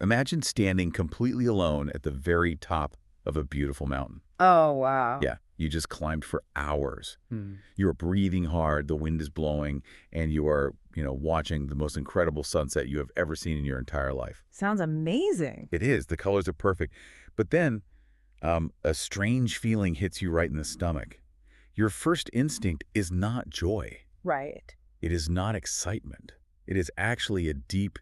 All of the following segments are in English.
Imagine standing completely alone at the very top of a beautiful mountain. Oh, wow. Yeah, you just climbed for hours. Hmm. You're breathing hard, the wind is blowing, and you are, watching the most incredible sunset you have ever seen in your entire life. Sounds amazing. It is. The colors are perfect. But then a strange feeling hits you right in the stomach. Your first instinct is not joy. Right. It is not excitement. It is actually a deep,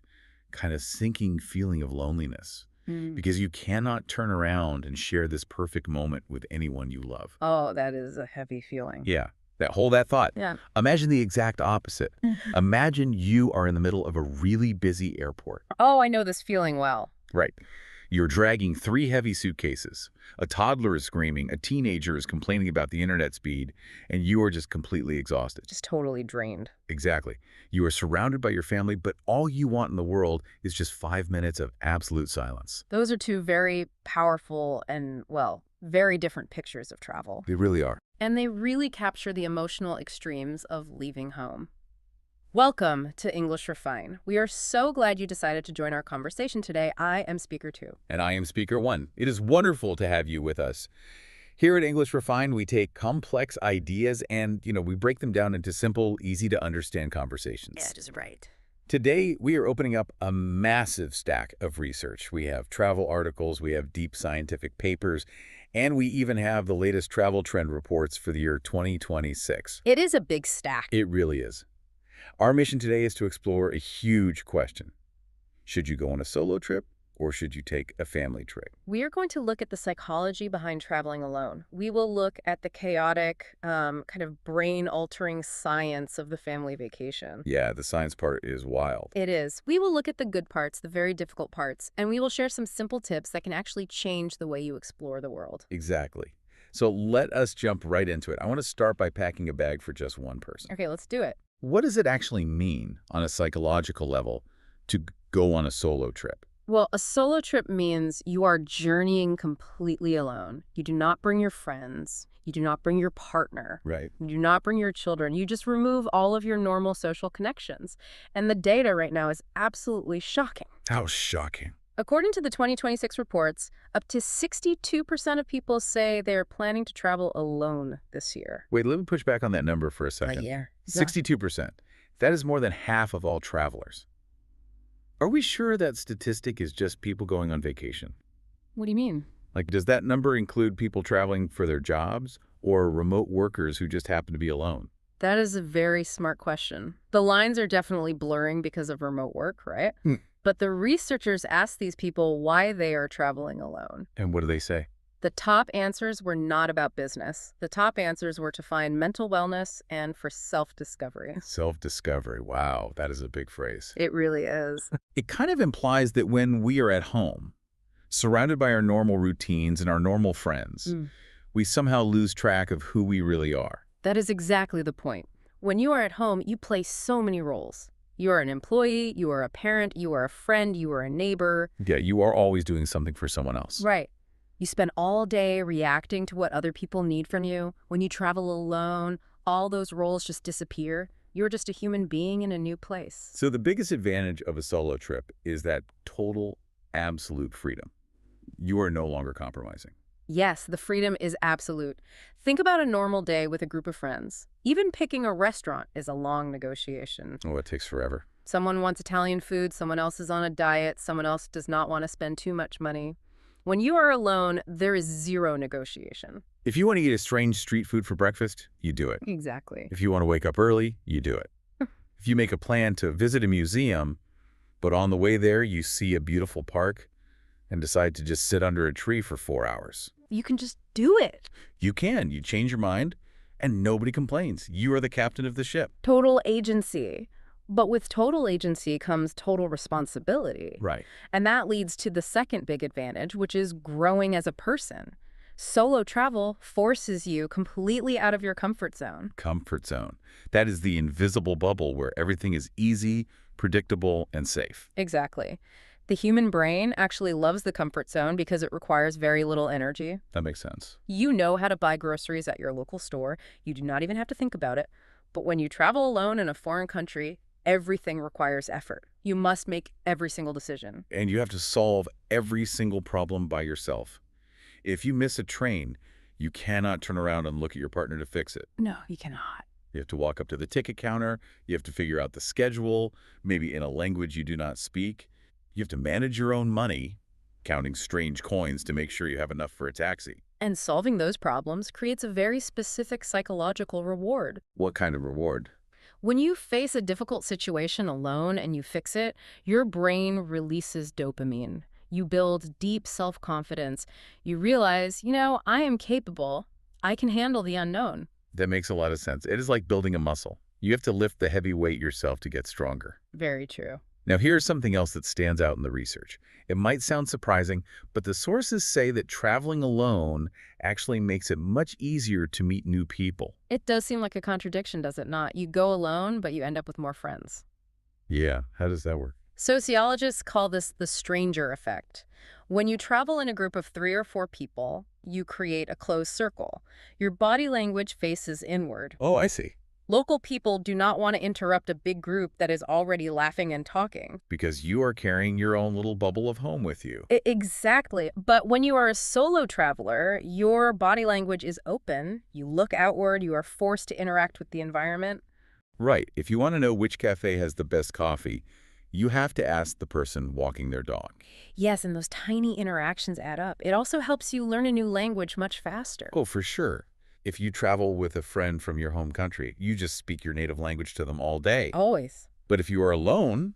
kind of sinking feeling of loneliness Hmm. because you cannot turn around and share this perfect moment with anyone you love. Oh, that is a heavy feeling. Yeah, hold that thought. Yeah. Imagine the exact opposite. Imagine you are in the middle of a really busy airport. Oh, I know this feeling well. Right. You're dragging 3 heavy suitcases. A toddler is screaming, a teenager is complaining about the internet speed, and you are just completely exhausted. Just totally drained. Exactly. You are surrounded by your family, but all you want in the world is just 5 minutes of absolute silence. Those are two very powerful and, well, very different pictures of travel. They really are. And they really capture the emotional extremes of leaving home. Welcome to English Refine. We are so glad you decided to join our conversation today. I am Speaker 2. And I am Speaker 1. It is wonderful to have you with us. Here at English Refined, we take complex ideas and, we break them down into simple, easy-to-understand conversations. That is right. Today, we are opening up a massive stack of research. We have travel articles, we have deep scientific papers, and we even have the latest travel trend reports for the year 2026. It is a big stack. It really is. Our mission today is to explore a huge question. Should you go on a solo trip or should you take a family trip? We are going to look at the psychology behind traveling alone. We will look at the chaotic, kind of brain-altering science of the family vacation. Yeah, the science part is wild. It is. We will look at the good parts, the very difficult parts, and we will share some simple tips that can actually change the way you explore the world. Exactly. So let us jump right into it. I want to start by packing a bag for just one person. Okay, let's do it. What does it actually mean on a psychological level to go on a solo trip? Well, a solo trip means you are journeying completely alone. You do not bring your friends. You do not bring your partner. Right. You do not bring your children. You just remove all of your normal social connections. And the data right now is absolutely shocking. How shocking. According to the 2026 reports, up to 62% of people say they're planning to travel alone this year. Wait, let me push back on that number for a second. Yeah. 62%. That is more than half of all travelers. Are we sure that statistic is just people going on vacation? What do you mean? Like, does that number include people traveling for their jobs or remote workers who just happen to be alone? That is a very smart question. The lines are definitely blurring because of remote work, right? Hmm. But the researchers asked these people why they are traveling alone. And what do they say? The top answers were not about business. The top answers were to find mental wellness and for self-discovery. Self-discovery. Wow, that is a big phrase. It really is. It kind of implies that when we are at home, surrounded by our normal routines and our normal friends, we somehow lose track of who we really are. That is exactly the point. When you are at home, you play so many roles. You are an employee, you are a parent, you are a friend, you are a neighbor. Yeah, you are always doing something for someone else. Right. You spend all day reacting to what other people need from you. When you travel alone, all those roles just disappear. You're just a human being in a new place. So the biggest advantage of a solo trip is that total, absolute freedom. You are no longer compromising. Yes, the freedom is absolute. Think about a normal day with a group of friends. Even picking a restaurant is a long negotiation. Oh, it takes forever. Someone wants Italian food, someone else is on a diet, someone else does not want to spend too much money. When you are alone, there is zero negotiation. If you want to eat a strange street food for breakfast, you do it. Exactly. If you want to wake up early, you do it. If you make a plan to visit a museum, but on the way there you see a beautiful park and decide to just sit under a tree for 4 hours. You can just do it. You can. You change your mind, and nobody complains. You are the captain of the ship. Total agency. But with total agency comes total responsibility. Right. And that leads to the second big advantage, which is growing as a person. Solo travel forces you completely out of your comfort zone. Comfort zone. That is the invisible bubble where everything is easy, predictable, and safe. Exactly. The human brain actually loves the comfort zone because it requires very little energy. That makes sense. You know how to buy groceries at your local store. You do not even have to think about it. But when you travel alone in a foreign country, Everything requires effort. You must make every single decision. And you have to solve every single problem by yourself. If you miss a train, you cannot turn around and look at your partner to fix it. No, you cannot. You have to walk up to the ticket counter. You have to figure out the schedule, maybe in a language you do not speak. You have to manage your own money, counting strange coins to make sure you have enough for a taxi. And solving those problems creates a very specific psychological reward. What kind of reward? When you face a difficult situation alone and you fix it, your brain releases dopamine. You build deep self-confidence. You realize, I am capable. I can handle the unknown. That makes a lot of sense. It is like building a muscle. You have to lift the heavy weight yourself to get stronger. Very true. Now, here's something else that stands out in the research. It might sound surprising, but the sources say that traveling alone actually makes it much easier to meet new people. It does seem like a contradiction, does it not? You go alone, but you end up with more friends. Yeah, how does that work? Sociologists call this the stranger effect. When you travel in a group of 3 or 4 people, you create a closed circle. Your body language faces inward. Oh, I see. Local people do not want to interrupt a big group that is already laughing and talking. Because you are carrying your own little bubble of home with you. Exactly. But when you are a solo traveler, your body language is open. You look outward. You are forced to interact with the environment. Right. If you want to know which cafe has the best coffee, you have to ask the person walking their dog. Yes, and those tiny interactions add up. It also helps you learn a new language much faster. Oh, for sure. If you travel with a friend from your home country, you just speak your native language to them all day. Always. But if you are alone,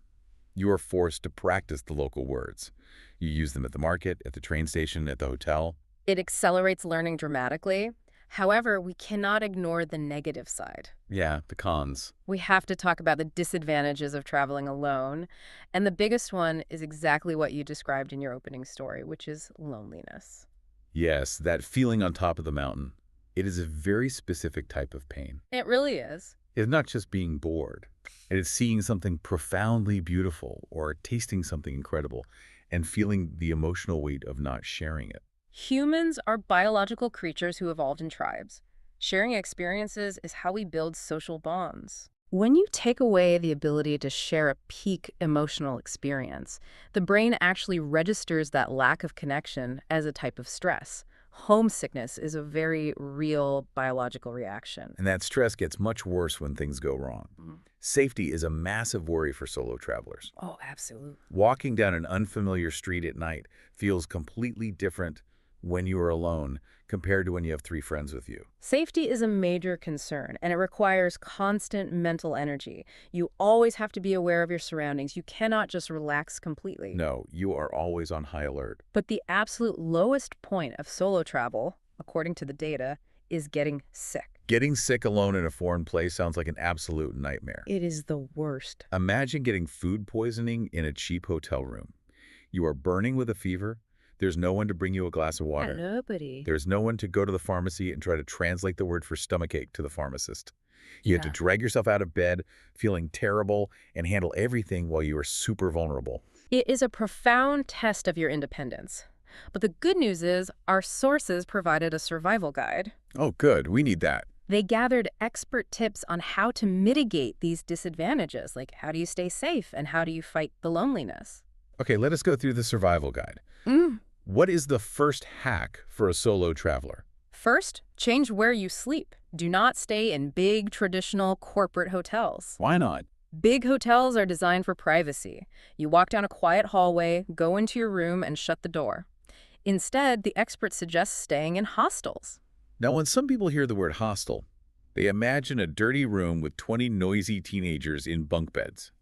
you are forced to practice the local words. You use them at the market, at the train station, at the hotel. It accelerates learning dramatically. However, we cannot ignore the negative side. Yeah, the cons. We have to talk about the disadvantages of traveling alone. And the biggest one is exactly what you described in your opening story, which is loneliness. Yes, that feeling on top of the mountain. It is a very specific type of pain. It really is. It's not just being bored. It is seeing something profoundly beautiful or tasting something incredible and feeling the emotional weight of not sharing it. Humans are biological creatures who evolved in tribes. Sharing experiences is how we build social bonds. When you take away the ability to share a peak emotional experience, the brain actually registers that lack of connection as a type of stress. Homesickness is a very real biological reaction. And that stress gets much worse when things go wrong. Safety is a massive worry for solo travelers. Oh, absolutely. Walking down an unfamiliar street at night feels completely different when you are alone compared to when you have 3 friends with you. Safety is a major concern, and it requires constant mental energy. You always have to be aware of your surroundings. You cannot just relax completely. No, you are always on high alert. But the absolute lowest point of solo travel, according to the data, is getting sick. Getting sick alone in a foreign place sounds like an absolute nightmare. It is the worst. Imagine getting food poisoning in a cheap hotel room. You are burning with a fever. There's no one to bring you a glass of water. Nobody. There's no one to go to the pharmacy and try to translate the word for stomachache to the pharmacist. You have to drag yourself out of bed, feeling terrible, and handle everything while you are super vulnerable. It is a profound test of your independence. But the good news is our sources provided a survival guide. Oh, good. We need that. They gathered expert tips on how to mitigate these disadvantages, like how do you stay safe and how do you fight the loneliness. Okay, let us go through the survival guide. What is the first hack for a solo traveler? First, change where you sleep. Do not stay in big, traditional corporate hotels. Why not? Big hotels are designed for privacy. You walk down a quiet hallway, go into your room, and shut the door. Instead, the experts suggest staying in hostels. Now, when some people hear the word hostel, they imagine a dirty room with 20 noisy teenagers in bunk beds.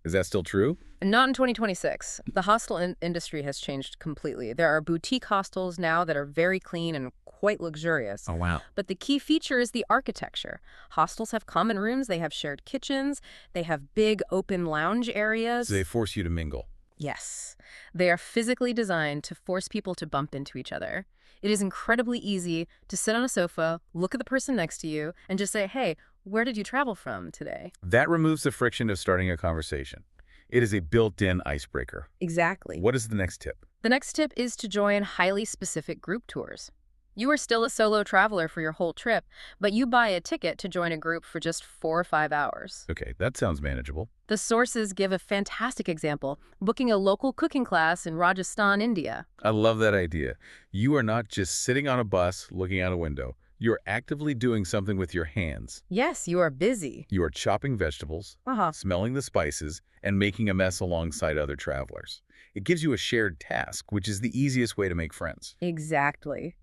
Is that still true? Not in 2026. The hostel industry has changed completely. There are boutique hostels now that are very clean and quite luxurious. Oh, wow. But the key feature is the architecture. Hostels have common rooms, they have shared kitchens, they have big open lounge areas. So they force you to mingle. Yes. They are physically designed to force people to bump into each other. It is incredibly easy to sit on a sofa, look at the person next to you, and just say, hey, where did you travel from today? That removes the friction of starting a conversation. It is a built-in icebreaker. Exactly. What is the next tip? The next tip is to join highly specific group tours. You are still a solo traveler for your whole trip, but you buy a ticket to join a group for just 4 or 5 hours. Okay, that sounds manageable. The sources give a fantastic example, booking a local cooking class in Rajasthan, India. I love that idea. You are not just sitting on a bus looking out a window. You're actively doing something with your hands. Yes, you are busy. You are chopping vegetables, smelling the spices, and making a mess alongside other travelers. It gives you a shared task, which is the easiest way to make friends. Exactly.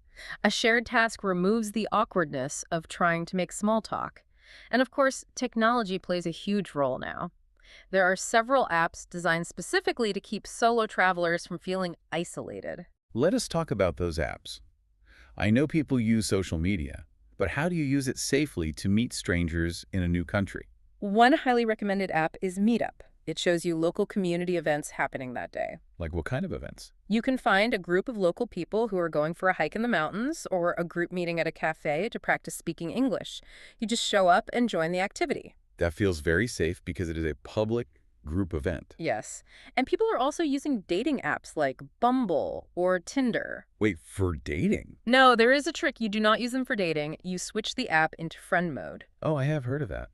A shared task removes the awkwardness of trying to make small talk. And of course, technology plays a huge role now. There are several apps designed specifically to keep solo travelers from feeling isolated. Let us talk about those apps. I know people use social media, but how do you use it safely to meet strangers in a new country? One highly recommended app is Meetup. It shows you local community events happening that day. Like what kind of events? You can find a group of local people who are going for a hike in the mountains or a group meeting at a cafe to practice speaking English. You just show up and join the activity. That feels very safe because it is a public group event. Yes. And people are also using dating apps like Bumble or Tinder. Wait, for dating? No, there is a trick. You do not use them for dating. You switch the app into friend mode. Oh, I have heard of that.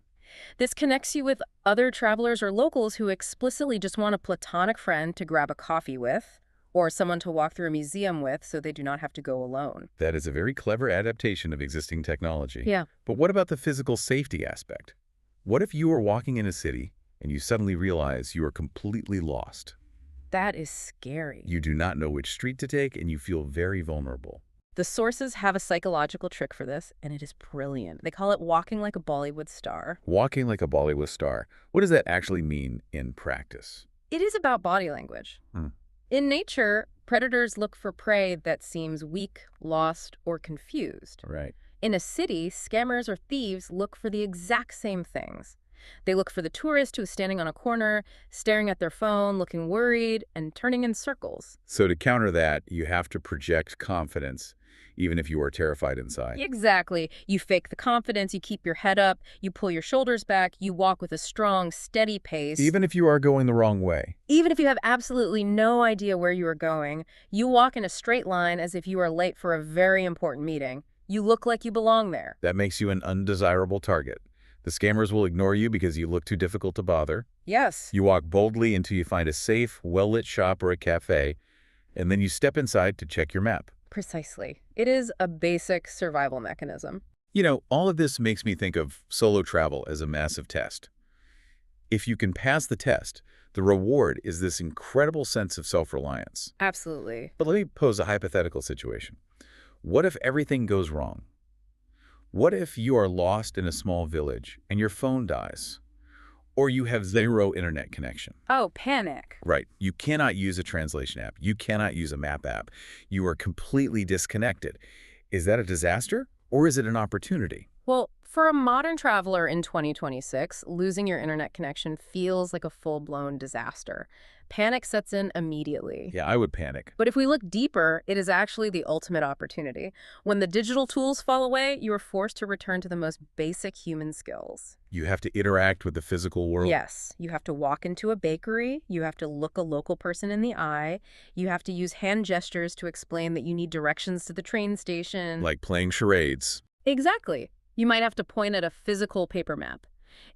This connects you with other travelers or locals who explicitly just want a platonic friend to grab a coffee with, or someone to walk through a museum with so they do not have to go alone. That is a very clever adaptation of existing technology. Yeah. But what about the physical safety aspect? What if you are walking in a city and you suddenly realize you are completely lost? That is scary. You do not know which street to take and you feel very vulnerable. The sources have a psychological trick for this, and it is brilliant. They call it walking like a Bollywood star. Walking like a Bollywood star. What does that actually mean in practice? It is about body language. In nature, predators look for prey that seems weak, lost, or confused. Right. In a city, scammers or thieves look for the exact same things. They look for the tourist who is standing on a corner, staring at their phone, looking worried, and turning in circles. So to counter that, you have to project confidence, even if you are terrified inside. Exactly. You fake the confidence, you keep your head up, you pull your shoulders back, you walk with a strong, steady pace. Even if you are going the wrong way. Even if you have absolutely no idea where you are going, you walk in a straight line as if you are late for a very important meeting. You look like you belong there. That makes you an undesirable target. The scammers will ignore you because you look too difficult to bother. Yes. You walk boldly until you find a safe, well-lit shop or a cafe, and then you step inside to check your map. Precisely. It is a basic survival mechanism. You know, all of this makes me think of solo travel as a massive test. If you can pass the test, the reward is this incredible sense of self-reliance. Absolutely. But let me pose a hypothetical situation. What if everything goes wrong? What if you are lost in a small village and your phone dies? Or you have zero internet connection? Oh, panic. Right. You cannot use a translation app. You cannot use a map app. You are completely disconnected. Is that a disaster or is it an opportunity? Well, for a modern traveler in 2026, losing your internet connection feels like a full-blown disaster. Panic sets in immediately. Yeah, I would panic. But if we look deeper, it is actually the ultimate opportunity. When the digital tools fall away, you are forced to return to the most basic human skills. You have to interact with the physical world. Yes, you have to walk into a bakery, you have to look a local person in the eye, you have to use hand gestures to explain that you need directions to the train station. Like playing charades. Exactly. You might have to point at a physical paper map.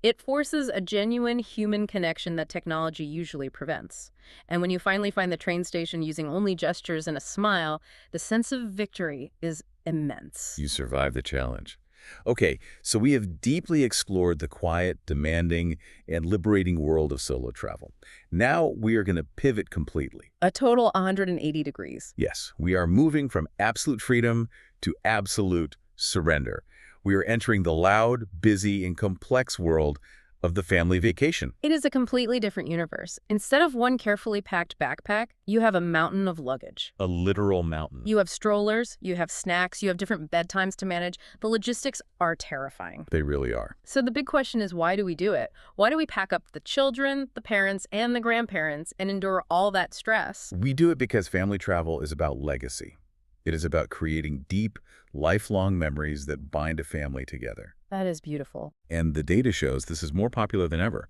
It forces a genuine human connection that technology usually prevents. And when you finally find the train station using only gestures and a smile, the sense of victory is immense. You survive the challenge. Okay, so we have deeply explored the quiet, demanding, and liberating world of solo travel. Now we are going to pivot completely. A total 180 degrees. Yes, we are moving from absolute freedom to absolute surrender. We are entering the loud, busy, and complex world of the family vacation. It is a completely different universe. Instead of one carefully packed backpack, you have a mountain of luggage. A literal mountain. You have strollers, you have snacks, you have different bedtimes to manage. The logistics are terrifying. They really are. So the big question is, why do we do it? Why do we pack up the children, the parents, and the grandparents and endure all that stress? We do it because family travel is about legacy. It is about creating deep, lifelong memories that bind a family together. That is beautiful. And the data shows this is more popular than ever.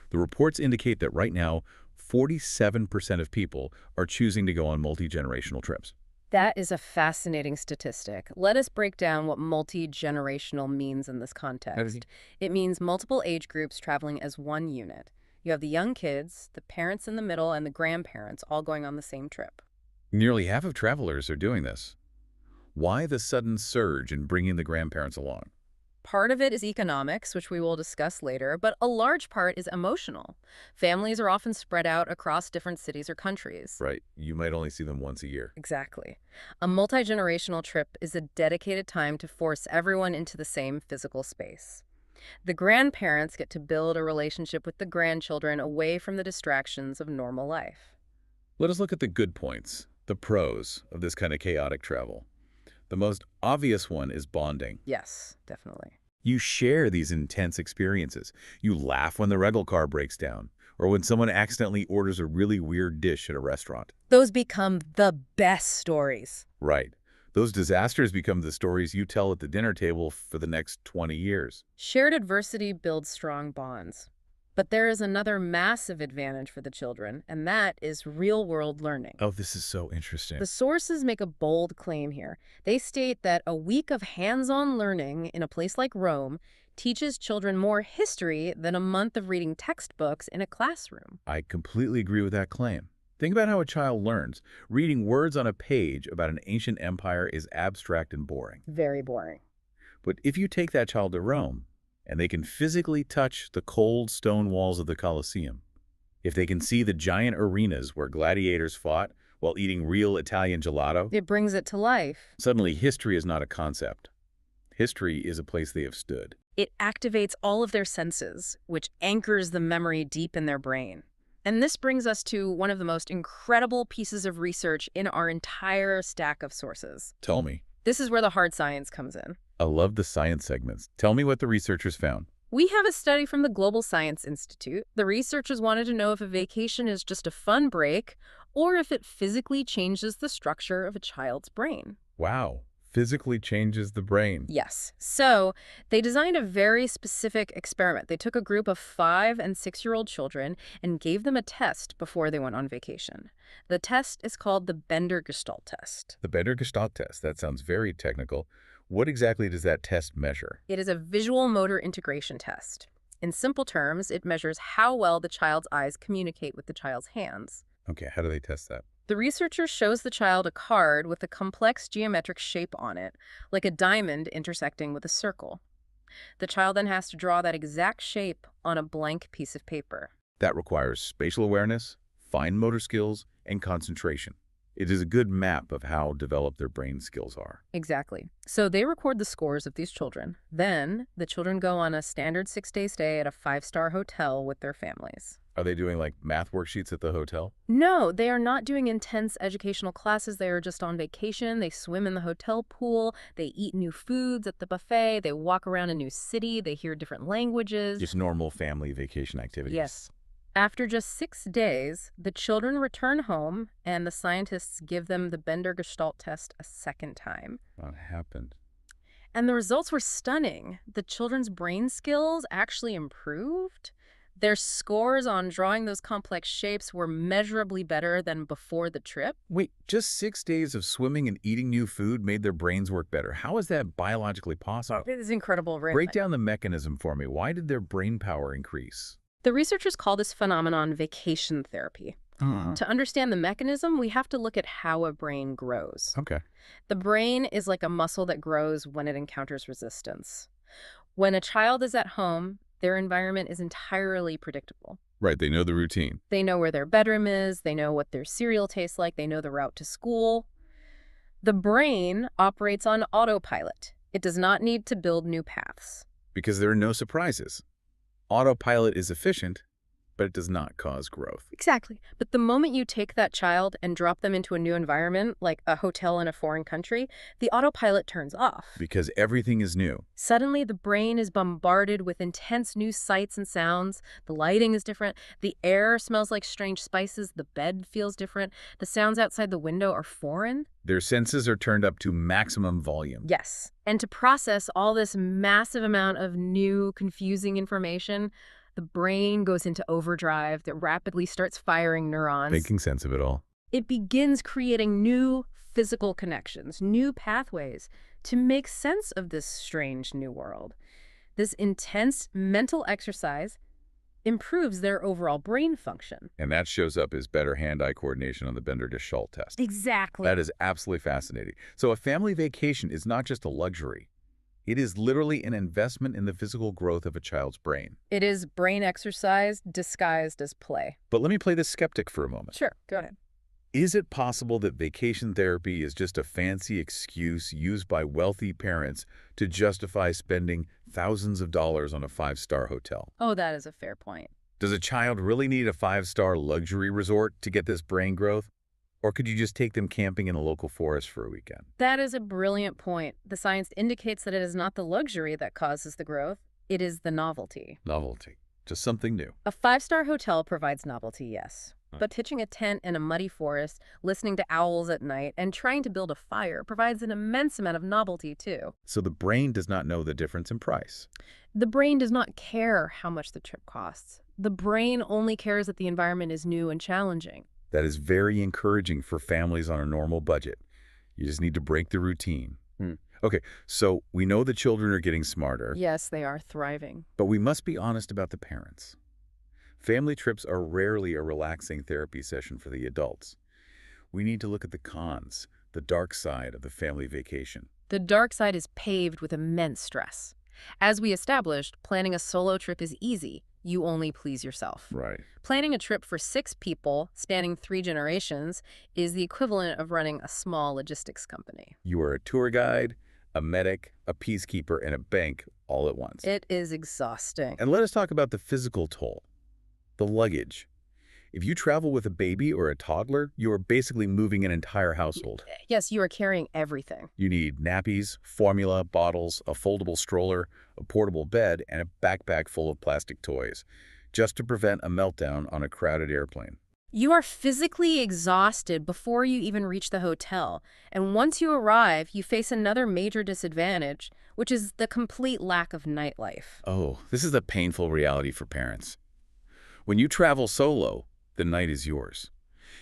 The reports indicate that right now, 47% of people are choosing to go on multi-generational trips. That is a fascinating statistic. Let us break down what multi-generational means in this context. It means multiple age groups traveling as one unit. You have the young kids, the parents in the middle, and the grandparents all going on the same trip. Nearly half of travelers are doing this. Why the sudden surge in bringing the grandparents along? Part of it is economics, which we will discuss later, but a large part is emotional. Families are often spread out across different cities or countries. Right. You might only see them once a year. Exactly. A multi-generational trip is a dedicated time to force everyone into the same physical space. The grandparents get to build a relationship with the grandchildren away from the distractions of normal life. Let us look at the good points, the pros of this kind of chaotic travel. The most obvious one is bonding. Yes, definitely. You share these intense experiences. You laugh when the rental car breaks down, or when someone accidentally orders a really weird dish at a restaurant. Those become the best stories. Right. Those disasters become the stories you tell at the dinner table for the next 20 years. Shared adversity builds strong bonds. But there is another massive advantage for the children, and that is real-world learning. Oh, this is so interesting. The sources make a bold claim here. They state that a week of hands-on learning in a place like Rome teaches children more history than a month of reading textbooks in a classroom. I completely agree with that claim. Think about how a child learns. Reading words on a page about an ancient empire is abstract and boring. Very boring. But if you take that child to Rome, and they can physically touch the cold stone walls of the Colosseum, if they can see the giant arenas where gladiators fought while eating real Italian gelato, It brings it to life. suddenly history is not a concept. History is a place they have stood. It activates all of their senses, which anchors the memory deep in their brain. And this brings us to one of the most incredible pieces of research in our entire stack of sources. Tell me. This is where the hard science comes in. I love the science segments. Tell me what the researchers found. We have a study from the Global Science Institute. The researchers wanted to know if a vacation is just a fun break or if it physically changes the structure of a child's brain. Wow. Physically changes the brain. Yes. So they designed a very specific experiment. They took a group of 5- and 6-year-old children and gave them a test before they went on vacation. The test is called the Bender-Gestalt test. The Bender-Gestalt test. That sounds very technical. What exactly does that test measure? It is a visual motor integration test. In simple terms, it measures how well the child's eyes communicate with the child's hands. Okay, how do they test that? The researcher shows the child a card with a complex geometric shape on it, like a diamond intersecting with a circle. The child then has to draw that exact shape on a blank piece of paper. That requires spatial awareness, fine motor skills, and concentration. It is a good map of how developed their brain skills are. Exactly. So they record the scores of these children. Then the children go on a standard 6-day stay at a 5-star hotel with their families. Are they doing like math worksheets at the hotel? No, they are not doing intense educational classes. They are just on vacation. They swim in the hotel pool. They eat new foods at the buffet. They walk around a new city. They hear different languages. Just normal family vacation activities. Yes. After just 6 days, the children return home, and the scientists give them the Bender-Gestalt test a second time. What happened? And the results were stunning. The children's brain skills actually improved. Their scores on drawing those complex shapes were measurably better than before the trip. Wait, just 6 days of swimming and eating new food made their brains work better. How is that biologically possible? It is incredible. Break down the mechanism for me. Why did their brain power increase? The researchers call this phenomenon vacation therapy. To understand the mechanism, we have to look at how a brain grows. Okay. The brain is like a muscle that grows when it encounters resistance. When a child is at home, their environment is entirely predictable. Right, they know the routine. They know where their bedroom is, they know what their cereal tastes like, they know the route to school. The brain operates on autopilot. It does not need to build new paths. Because there are no surprises. Autopilot is efficient, but it does not cause growth. Exactly. But the moment you take that child and drop them into a new environment, like a hotel in a foreign country, the autopilot turns off. Because everything is new. Suddenly, the brain is bombarded with intense new sights and sounds. The lighting is different. The air smells like strange spices. The bed feels different. The sounds outside the window are foreign. Their senses are turned up to maximum volume. Yes. And to process all this massive amount of new, confusing information, the brain goes into overdrive that rapidly starts firing neurons. Making sense of it all. It begins creating new, physical connections, new pathways to make sense of this strange new world. This intense mental exercise improves their overall brain function. And that shows up as better hand-eye coordination on the Bender-Schultz test. Exactly. That is absolutely fascinating. So a family vacation is not just a luxury. It is literally an investment in the physical growth of a child's brain. It is brain exercise disguised as play. But let me play the skeptic for a moment. Sure, go ahead. Is it possible that vacation therapy is just a fancy excuse used by wealthy parents to justify spending thousands of dollars on a five-star hotel? Oh, that is a fair point. Does a child really need a five-star luxury resort to get this brain growth? Or could you just take them camping in a local forest for a weekend? That is a brilliant point. The science indicates that it is not the luxury that causes the growth. It is the novelty. Novelty. Just something new. A five-star hotel provides novelty, yes. But pitching a tent in a muddy forest, listening to owls at night, and trying to build a fire provides an immense amount of novelty, too. So the brain does not know the difference in price. The brain does not care how much the trip costs. The brain only cares that the environment is new and challenging. That is very encouraging for families on a normal budget. You just need to break the routine. Okay, so we know the children are getting smarter. Yes, they are thriving. But we must be honest about the parents. Family trips are rarely a relaxing therapy session for the adults. We need to look at the cons, the dark side of the family vacation. The dark side is paved with immense stress. As we established, planning a solo trip is easy. You only please yourself. Right. Planning a trip for 6 people, spanning 3 generations, is the equivalent of running a small logistics company. You are a tour guide, a medic, a peacekeeper, and a bank all at once. It is exhausting. And let us talk about the physical toll. The luggage. If you travel with a baby or a toddler, you are basically moving an entire household. Yes, you are carrying everything. You need nappies, formula, bottles, a foldable stroller, a portable bed, and a backpack full of plastic toys, just to prevent a meltdown on a crowded airplane. You are physically exhausted before you even reach the hotel. And once you arrive, you face another major disadvantage, which is the complete lack of nightlife. Oh, this is the painful reality for parents. When you travel solo, the night is yours.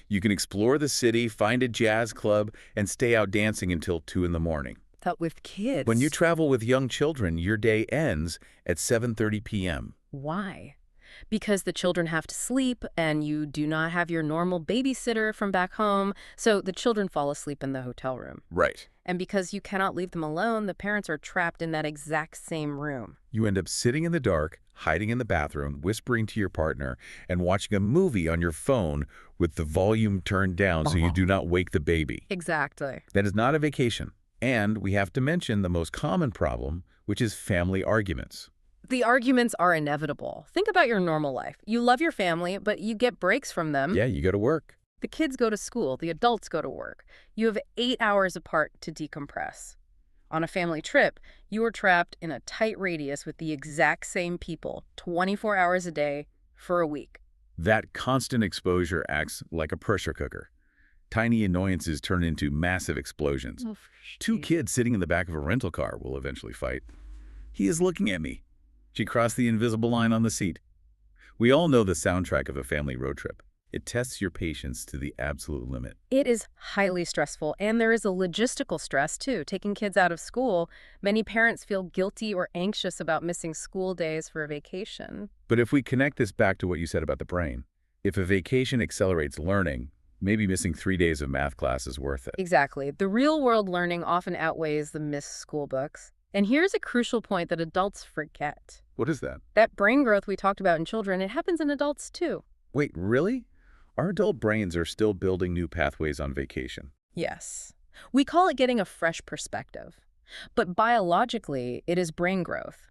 You can explore the city, find a jazz club, and stay out dancing until 2 in the morning. But with kids... When you travel with young children, your day ends at 7:30 p.m. Why? Because the children have to sleep, and you do not have your normal babysitter from back home, so the children fall asleep in the hotel room. Right. And because you cannot leave them alone, the parents are trapped in that exact same room. You end up sitting in the dark, hiding in the bathroom, whispering to your partner, and watching a movie on your phone with the volume turned down so you do not wake the baby. Exactly. That is not a vacation. And we have to mention the most common problem, which is family arguments. The arguments are inevitable. Think about your normal life. You love your family, but you get breaks from them. Yeah, you go to work. The kids go to school. The adults go to work. You have 8 hours apart to decompress. On a family trip, you are trapped in a tight radius with the exact same people, 24 hours a day, for a week. That constant exposure acts like a pressure cooker. Tiny annoyances turn into massive explosions. 2 kids sitting in the back of a rental car will eventually fight. He is looking at me. She crossed the invisible line on the seat. We all know the soundtrack of a family road trip. It tests your patience to the absolute limit. It is highly stressful, and there is a logistical stress, too. Taking kids out of school, many parents feel guilty or anxious about missing school days for a vacation. But if we connect this back to what you said about the brain, if a vacation accelerates learning, maybe missing 3 days of math class is worth it. Exactly. The real-world learning often outweighs the missed school books. And here's a crucial point that adults forget. What is that? That brain growth we talked about in children, it happens in adults, too. Wait, really? Our adult brains are still building new pathways on vacation. Yes. We call it getting a fresh perspective. But biologically, it is brain growth.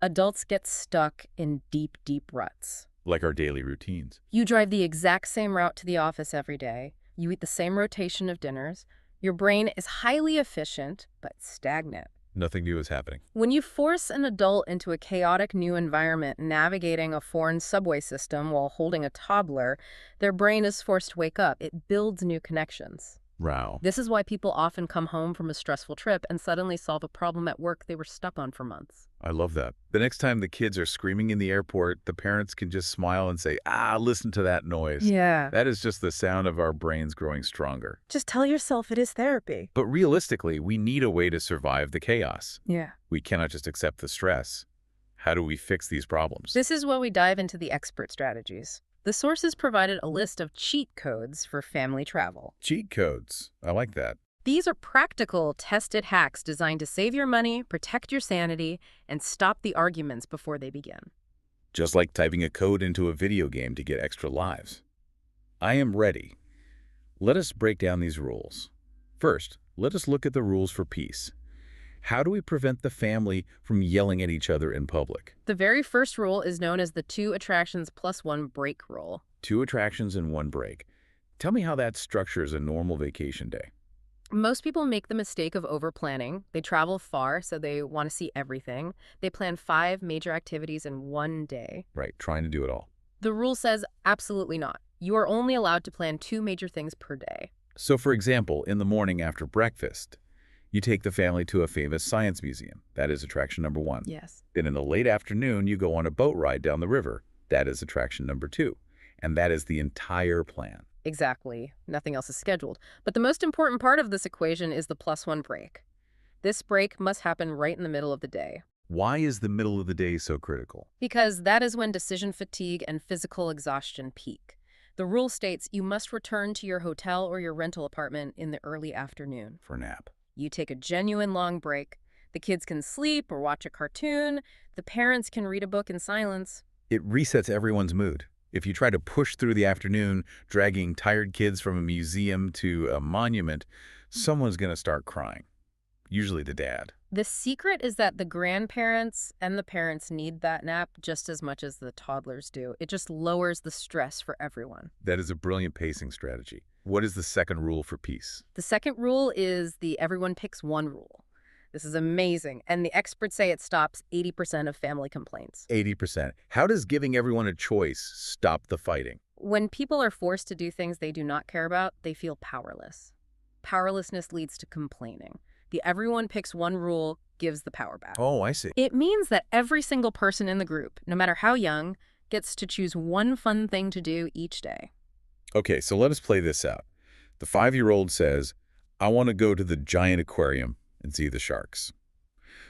Adults get stuck in deep, deep ruts. Like our daily routines. You drive the exact same route to the office every day. You eat the same rotation of dinners. Your brain is highly efficient, but stagnant. Nothing new is happening. When you force an adult into a chaotic new environment, navigating a foreign subway system while holding a toddler, their brain is forced to wake up. It builds new connections. Wow. This is why people often come home from a stressful trip and suddenly solve a problem at work they were stuck on for months. I love that. The next time the kids are screaming in the airport, the parents can just smile and say, listen to that noise. Yeah. That is just the sound of our brains growing stronger. Just tell yourself it is therapy. But realistically, we need a way to survive the chaos. Yeah. We cannot just accept the stress. How do we fix these problems? This is where we dive into the expert strategies. The sources provided a list of cheat codes for family travel. Cheat codes. I like that. These are practical, tested hacks designed to save your money, protect your sanity, and stop the arguments before they begin. Just like typing a code into a video game to get extra lives. I am ready. Let us break down these rules. First, let us look at the rules for peace. How do we prevent the family from yelling at each other in public? The very first rule is known as the 2 attractions plus 1 break rule. 2 attractions and 1 break. Tell me how that structures a normal vacation day. Most people make the mistake of over-planning. They travel far, so they want to see everything. They plan 5 major activities in one day. Right, trying to do it all. The rule says absolutely not. You are only allowed to plan 2 major things per day. So for example, in the morning after breakfast, you take the family to a famous science museum. That is attraction number 1. Yes. Then in the late afternoon, you go on a boat ride down the river. That is attraction number 2. And that is the entire plan. Exactly. Nothing else is scheduled. But the most important part of this equation is the plus 1 break. This break must happen right in the middle of the day. Why is the middle of the day so critical? Because that is when decision fatigue and physical exhaustion peak. The rule states you must return to your hotel or your rental apartment in the early afternoon. For a nap. You take a genuine long break. The kids can sleep or watch a cartoon. The parents can read a book in silence. It resets everyone's mood. If you try to push through the afternoon, dragging tired kids from a museum to a monument, someone's going to start crying. Usually the dad. The secret is that the grandparents and the parents need that nap just as much as the toddlers do. It just lowers the stress for everyone. That is a brilliant pacing strategy. What is the second rule for peace? The second rule is the everyone picks one rule. This is amazing, and the experts say it stops 80% of family complaints. 80%. How does giving everyone a choice stop the fighting? When people are forced to do things they do not care about, they feel powerless. Powerlessness leads to complaining. The everyone picks one rule gives the power back. Oh, I see. It means that every single person in the group, no matter how young, gets to choose one fun thing to do each day. Okay, so let us play this out. The 5-year-old says, I want to go to the giant aquarium and see the sharks.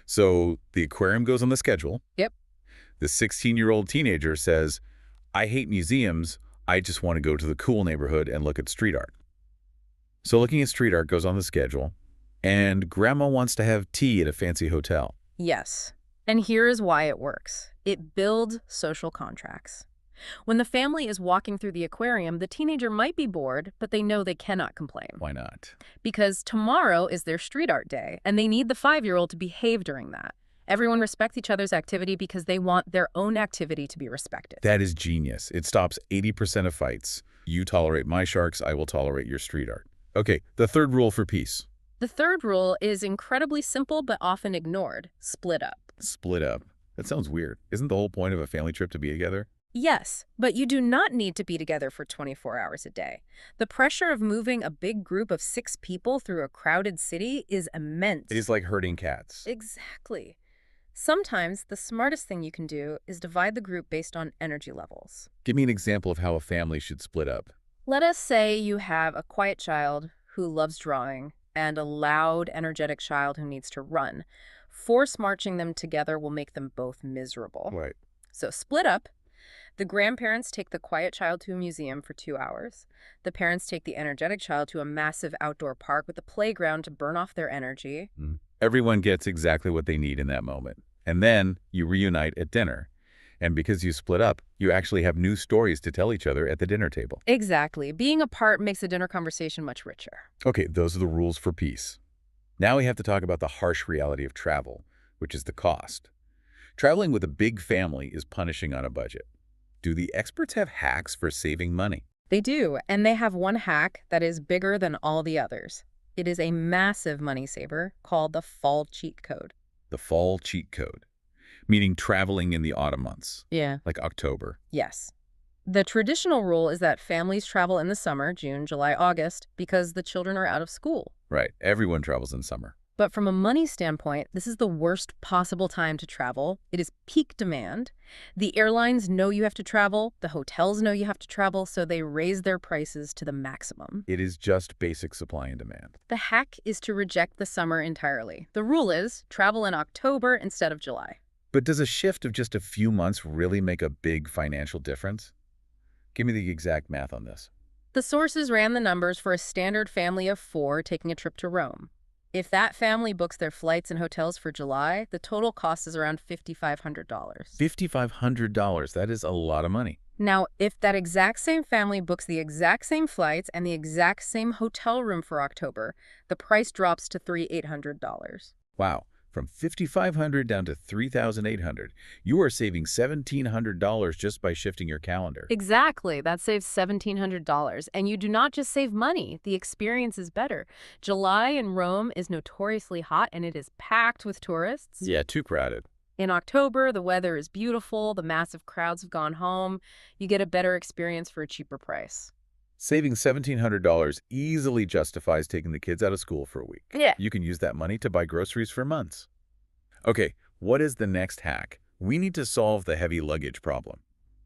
So the aquarium goes on the schedule. Yep. The 16-year-old teenager says, I hate museums. I just want to go to the cool neighborhood and look at street art. So looking at street art goes on the schedule. And grandma wants to have tea at a fancy hotel. Yes. And here is why it works. It builds social contracts. When the family is walking through the aquarium, the teenager might be bored, but they know they cannot complain. Why not? Because tomorrow is their street art day, and they need the 5-year-old to behave during that. Everyone respects each other's activity because they want their own activity to be respected. That is genius. It stops 80% of fights. You tolerate my sharks, I will tolerate your street art. Okay, the third rule for peace. The third rule is incredibly simple but often ignored. Split up. Split up. That sounds weird. Isn't the whole point of a family trip to be together? Yes, but you do not need to be together for 24 hours a day. The pressure of moving a big group of 6 people through a crowded city is immense. It is like herding cats. Exactly. Sometimes the smartest thing you can do is divide the group based on energy levels. Give me an example of how a family should split up. Let us say you have a quiet child who loves drawing and a loud, energetic child who needs to run. Force marching them together will make them both miserable. Right. So split up. The grandparents take the quiet child to a museum for 2 hours. The parents take the energetic child to a massive outdoor park with a playground to burn off their energy. Everyone gets exactly what they need in that moment. And then you reunite at dinner. And because you split up, you actually have new stories to tell each other at the dinner table. Exactly. Being apart makes a dinner conversation much richer. Okay, those are the rules for peace. Now we have to talk about the harsh reality of travel, which is the cost. Traveling with a big family is punishing on a budget. Do the experts have hacks for saving money? They do, and they have one hack that is bigger than all the others. It is a massive money saver called the fall cheat code. The fall cheat code, meaning traveling in the autumn months, Yeah. like October. Yes. The traditional rule is that families travel in the summer, June, July, August, because the children are out of school. Right. Everyone travels in summer. But from a money standpoint, this is the worst possible time to travel. It is peak demand. The airlines know you have to travel, the hotels know you have to travel, so they raise their prices to the maximum. It is just basic supply and demand. The hack is to reject the summer entirely. The rule is travel in October instead of July. But does a shift of just a few months really make a big financial difference? Give me the exact math on this. The sources ran the numbers for a standard family of 4 taking a trip to Rome. If that family books their flights and hotels for July, the total cost is around $5,500. $5,500, that is a lot of money. Now, if that exact same family books the exact same flights and the exact same hotel room for October, the price drops to $3,800. Wow, from $5,500 down to $3,800. You are saving $1,700 just by shifting your calendar. Exactly. That saves $1,700. And you do not just save money. The experience is better. July in Rome is notoriously hot and it is packed with tourists. Yeah, too crowded. In October, the weather is beautiful. The massive crowds have gone home. You get a better experience for a cheaper price. Saving $1,700 easily justifies taking the kids out of school for a week. Yeah. You can use that money to buy groceries for months. Okay, what is the next hack? We need to solve the heavy luggage problem.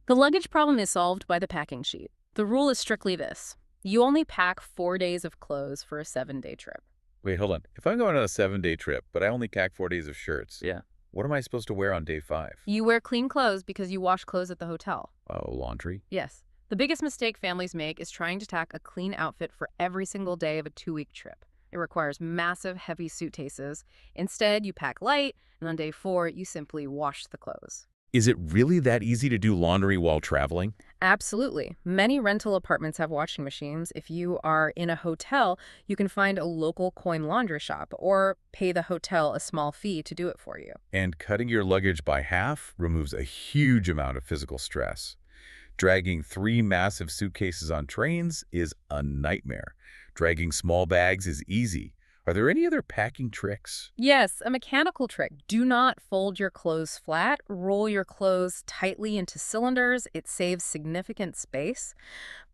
The luggage problem is solved by the packing sheet. The rule is strictly this. You only pack 4 days of clothes for a 7-day trip. Wait, hold on. If I'm going on a 7-day trip, but I only pack 4 days of shirts, Yeah. what am I supposed to wear on day 5? You wear clean clothes because you wash clothes at the hotel. Oh, laundry? Yes. The biggest mistake families make is trying to tack a clean outfit for every single day of a 2-week trip. It requires massive, heavy suitcases. Instead, you pack light, and on day 4, you simply wash the clothes. Is it really that easy to do laundry while traveling? Absolutely. Many rental apartments have washing machines. If you are in a hotel, you can find a local coin laundry shop or pay the hotel a small fee to do it for you. And cutting your luggage by half removes a huge amount of physical stress. Dragging 3 massive suitcases on trains is a nightmare. Dragging small bags is easy. Are there any other packing tricks? Yes, a mechanical trick. Do not fold your clothes flat. Roll your clothes tightly into cylinders. It saves significant space.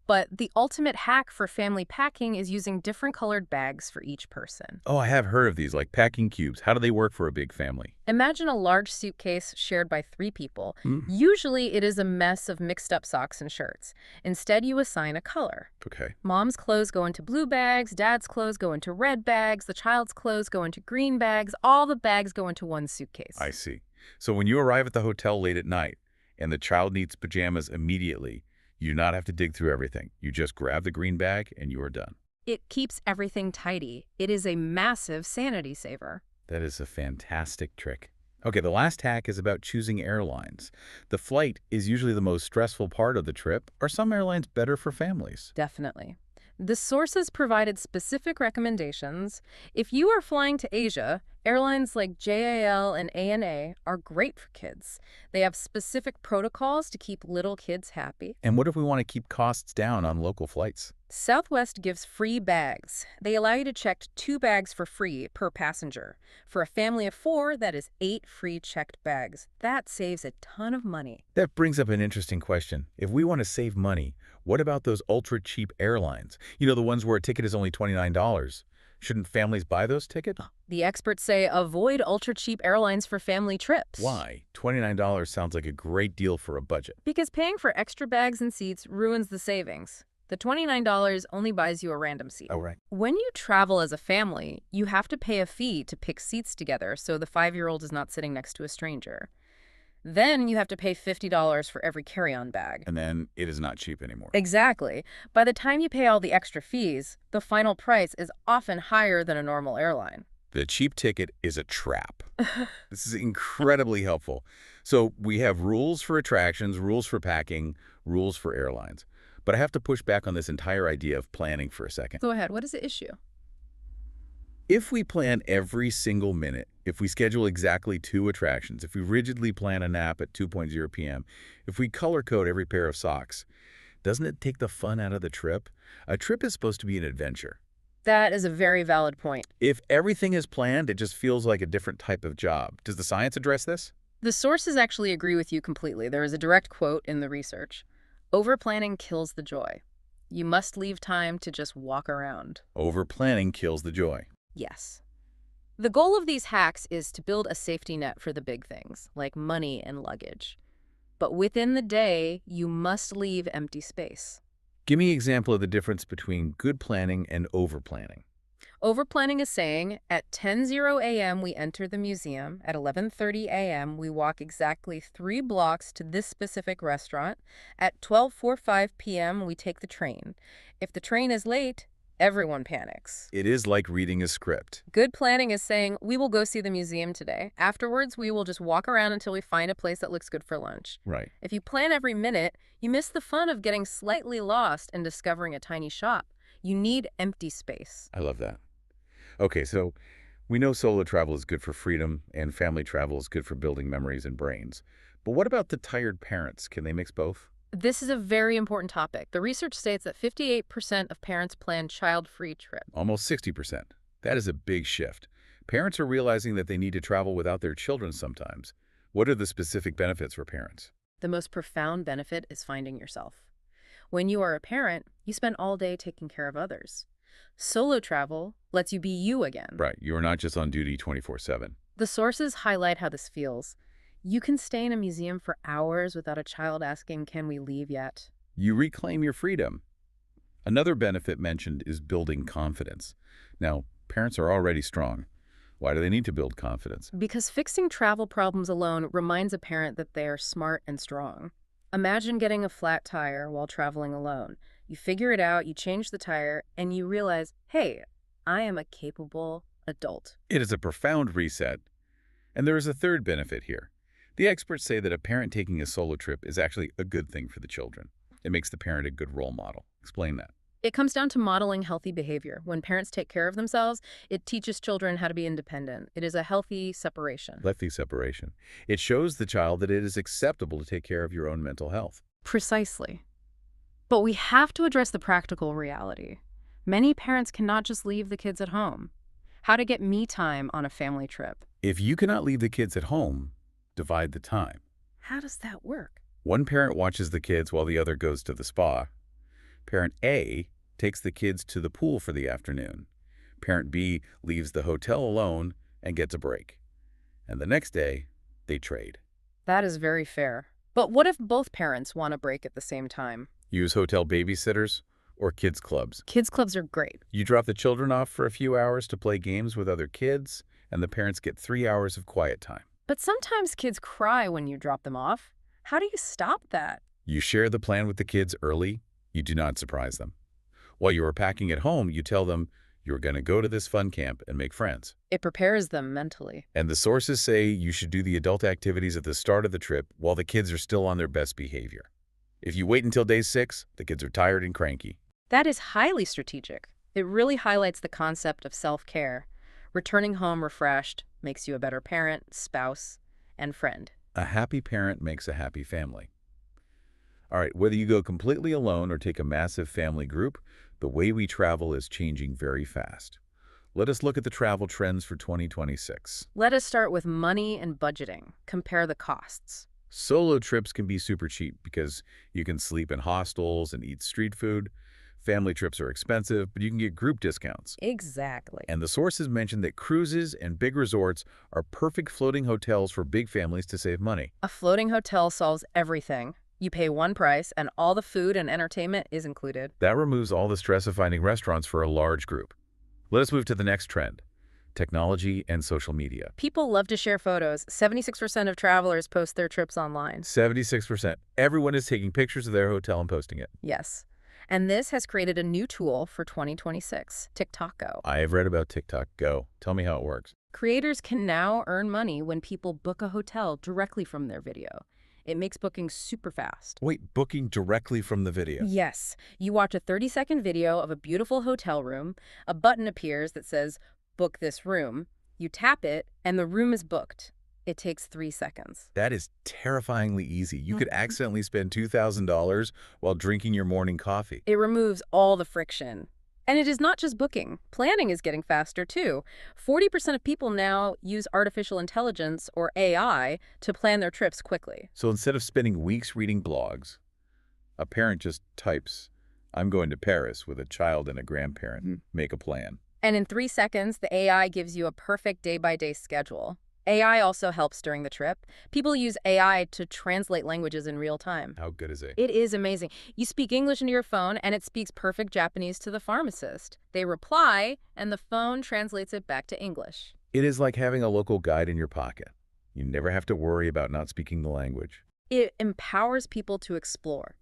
But the ultimate hack for family packing is using different colored bags for each person. Oh, I have heard of these, like packing cubes. How do they work for a big family? Imagine a large suitcase shared by 3 people. Usually it is a mess of mixed up socks and shirts. Instead, you assign a color. Okay. Mom's clothes go into blue bags, dad's clothes go into red bags, the child's clothes go into green bags, all the bags go into one suitcase. I see. So when you arrive at the hotel late at night and the child needs pajamas immediately, you do not have to dig through everything. You just grab the green bag and you are done. It keeps everything tidy. It is a massive sanity saver. That is a fantastic trick. Okay, the last hack is about choosing airlines. The flight is usually the most stressful part of the trip. Are some airlines better for families? Definitely. The sources provided specific recommendations. If you are flying to Asia, airlines like JAL and ANA are great for kids. They have specific protocols to keep little kids happy. And what if we want to keep costs down on local flights? Southwest gives free bags. They allow you to check 2 bags for free per passenger. For a family of 4, that is 8 free checked bags. That saves a ton of money. That brings up an interesting question. If we want to save money, what about those ultra-cheap airlines? You know, the ones where a ticket is only $29. Shouldn't families buy those tickets? The experts say avoid ultra-cheap airlines for family trips. Why? $29 sounds like a great deal for a budget. Because paying for extra bags and seats ruins the savings. The $29 only buys you a random seat. Oh, right. When you travel as a family, you have to pay a fee to pick seats together so the 5-year-old is not sitting next to a stranger. Then you have to pay $50 for every carry-on bag. And then it is not cheap anymore. Exactly. By the time you pay all the extra fees, the final price is often higher than a normal airline. The cheap ticket is a trap. This is incredibly helpful. So we have rules for attractions, rules for packing, rules for airlines. But I have to push back on this entire idea of planning for a second. Go ahead. What is the issue? If we plan every single minute, if we schedule exactly 2 attractions, if we rigidly plan a nap at 2:00 p.m., if we color code every pair of socks, doesn't it take the fun out of the trip? A trip is supposed to be an adventure. That is a very valid point. If everything is planned, it just feels like a different type of job. Does the science address this? The sources actually agree with you completely. There is a direct quote in the research. Overplanning kills the joy. You must leave time to just walk around. Over-planning kills the joy. Yes. The goal of these hacks is to build a safety net for the big things, like money and luggage. But within the day, you must leave empty space. Give me an example of the difference between good planning and over-planning. Overplanning is saying, at 10:00 a.m. we enter the museum, at 11:30 a.m. we walk exactly 3 blocks to this specific restaurant, at 12:45 p.m. we take the train. If the train is late, everyone panics. It is like reading a script. Good planning is saying, we will go see the museum today. Afterwards, we will just walk around until we find a place that looks good for lunch. Right. If you plan every minute, you miss the fun of getting slightly lost and discovering a tiny shop. You need empty space. I love that. Okay, so we know solo travel is good for freedom and family travel is good for building memories and brains. But what about the tired parents? Can they mix both? This is a very important topic. The research states that 58% of parents plan child-free trips. Almost 60%. That is a big shift. Parents are realizing that they need to travel without their children sometimes. What are the specific benefits for parents? The most profound benefit is finding yourself. When you are a parent, you spend all day taking care of others. Solo travel lets you be you again. Right, you're not just on duty 24/7. The sources highlight how this feels. You can stay in a museum for hours without a child asking, can we leave yet? You reclaim your freedom. Another benefit mentioned is building confidence. Now, parents are already strong. Why do they need to build confidence? Because fixing travel problems alone reminds a parent that they are smart and strong. Imagine getting a flat tire while traveling alone. You figure it out, you change the tire, and you realize, hey, I am a capable adult. It is a profound reset. And there is a third benefit here. The experts say that a parent taking a solo trip is actually a good thing for the children. It makes the parent a good role model. Explain that. It comes down to modeling healthy behavior. When parents take care of themselves, it teaches children how to be independent. It is a healthy separation. Healthy separation. It shows the child that it is acceptable to take care of your own mental health. Precisely. But we have to address the practical reality. Many parents cannot just leave the kids at home. How to get me time on a family trip? If you cannot leave the kids at home, divide the time. How does that work? One parent watches the kids while the other goes to the spa. Parent A takes the kids to the pool for the afternoon. Parent B leaves the hotel alone and gets a break. And the next day, they trade. That is very fair. But what if both parents want a break at the same time? Use hotel babysitters or kids clubs. Kids clubs are great. You drop the children off for a few hours to play games with other kids, and the parents get 3 hours of quiet time. But sometimes kids cry when you drop them off. How do you stop that? You share the plan with the kids early. You do not surprise them. While you are packing at home, you tell them you're going to go to this fun camp and make friends. It prepares them mentally. And the sources say you should do the adult activities at the start of the trip while the kids are still on their best behavior. If you wait until day 6, the kids are tired and cranky. That is highly strategic. It really highlights the concept of self-care. Returning home refreshed makes you a better parent, spouse, and friend. A happy parent makes a happy family. All right, whether you go completely alone or take a massive family group, the way we travel is changing very fast. Let us look at the travel trends for 2026. Let us start with money and budgeting. Compare the costs. Solo trips can be super cheap because you can sleep in hostels and eat street food. Family trips are expensive, but you can get group discounts. Exactly. And the sources mention that cruises and big resorts are perfect floating hotels for big families to save money. A floating hotel solves everything. You pay one price, and all the food and entertainment is included. That removes all the stress of finding restaurants for a large group. Let us move to the next trend: technology and social media. People love to share photos. 76% of travelers post their trips online. 76%. Everyone is taking pictures of their hotel and posting it. Yes. And this has created a new tool for 2026, TikTok Go. I have read about TikTok Go. Tell me how it works. Creators can now earn money when people book a hotel directly from their video. It makes booking super fast. Wait, booking directly from the video? Yes. You watch a 30-second video of a beautiful hotel room. A button appears that says, book this room. You tap it, and the room is booked. It takes 3 seconds. That is terrifyingly easy. You could accidentally spend $2,000 while drinking your morning coffee. It removes all the friction. And it is not just booking. Planning is getting faster, too. 40% of people now use artificial intelligence, or AI, to plan their trips quickly. So instead of spending weeks reading blogs, A parent just types, "I'm going to Paris," with a child and a grandparent. Make a plan. And in 3 seconds, the AI gives you a perfect day-by-day schedule. AI also helps during the trip. People use AI to translate languages in real time. How good is it? It is amazing. You speak English into your phone, and it speaks perfect Japanese to the pharmacist. They reply, and the phone translates it back to English. It is like having a local guide in your pocket. You never have to worry about not speaking the language. It empowers people to explore.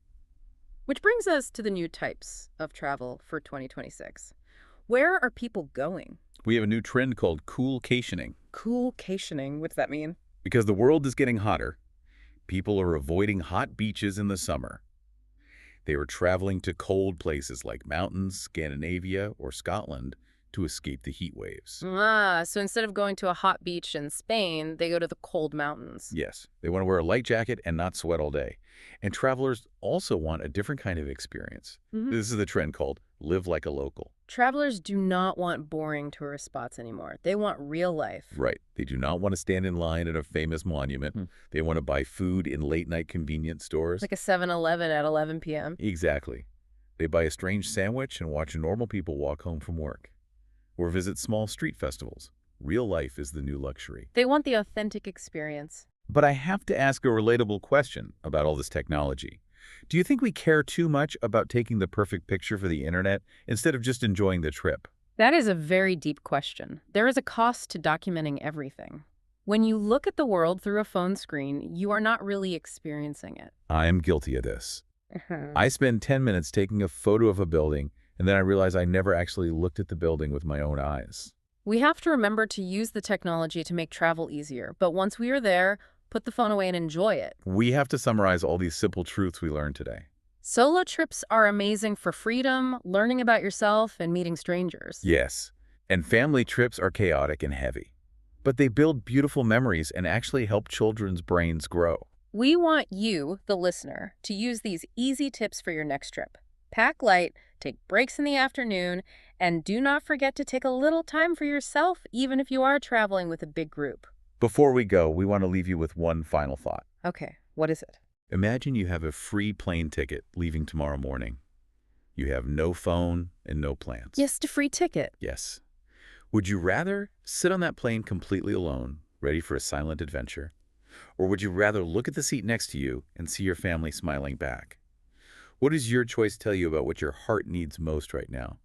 Which brings us to the new types of travel for 2026. Where are people going? We have a new trend called coolcationing. Coolcationing, what's that mean? Because the world is getting hotter, people are avoiding hot beaches in the summer. They are traveling to cold places like mountains, Scandinavia, or Scotland to escape the heat waves. So instead of going to a hot beach in Spain, they go to the cold mountains. Yes, they want to wear a light jacket and not sweat all day. And travelers also want a different kind of experience. This is the trend called live like a local. Travelers do not want boring tourist spots anymore. They want real life. Right. They do not want to stand in line at a famous monument. They want to buy food in late-night convenience stores. Like a 7-Eleven at 11 p.m. Exactly. They buy a strange sandwich and watch normal people walk home from work. Or visit small street festivals. Real life is the new luxury. They want the authentic experience. But I have to ask a relatable question about all this technology. Do you think we care too much about taking the perfect picture for the internet instead of just enjoying the trip? That is a very deep question. There is a cost to documenting everything. When you look at the world through a phone screen, you are not really experiencing it. I am guilty of this. I spend 10 minutes taking a photo of a building, and then I realize I never actually looked at the building with my own eyes. We have to remember to use the technology to make travel easier, but once we are there, put the phone away and enjoy it. We have to summarize all these simple truths we learned today. Solo trips are amazing for freedom, learning about yourself, and meeting strangers. Yes, and family trips are chaotic and heavy. But they build beautiful memories and actually help children's brains grow. We want you, the listener, to use these easy tips for your next trip. Pack light, take breaks in the afternoon, and do not forget to take a little time for yourself, even if you are traveling with a big group. Before we go, we want to leave you with one final thought. Okay, what is it? Imagine you have a free plane ticket leaving tomorrow morning. You have no phone and no plans. Just a free ticket. Yes. Would you rather sit on that plane completely alone, ready for a silent adventure? Or would you rather look at the seat next to you and see your family smiling back? What does your choice tell you about what your heart needs most right now?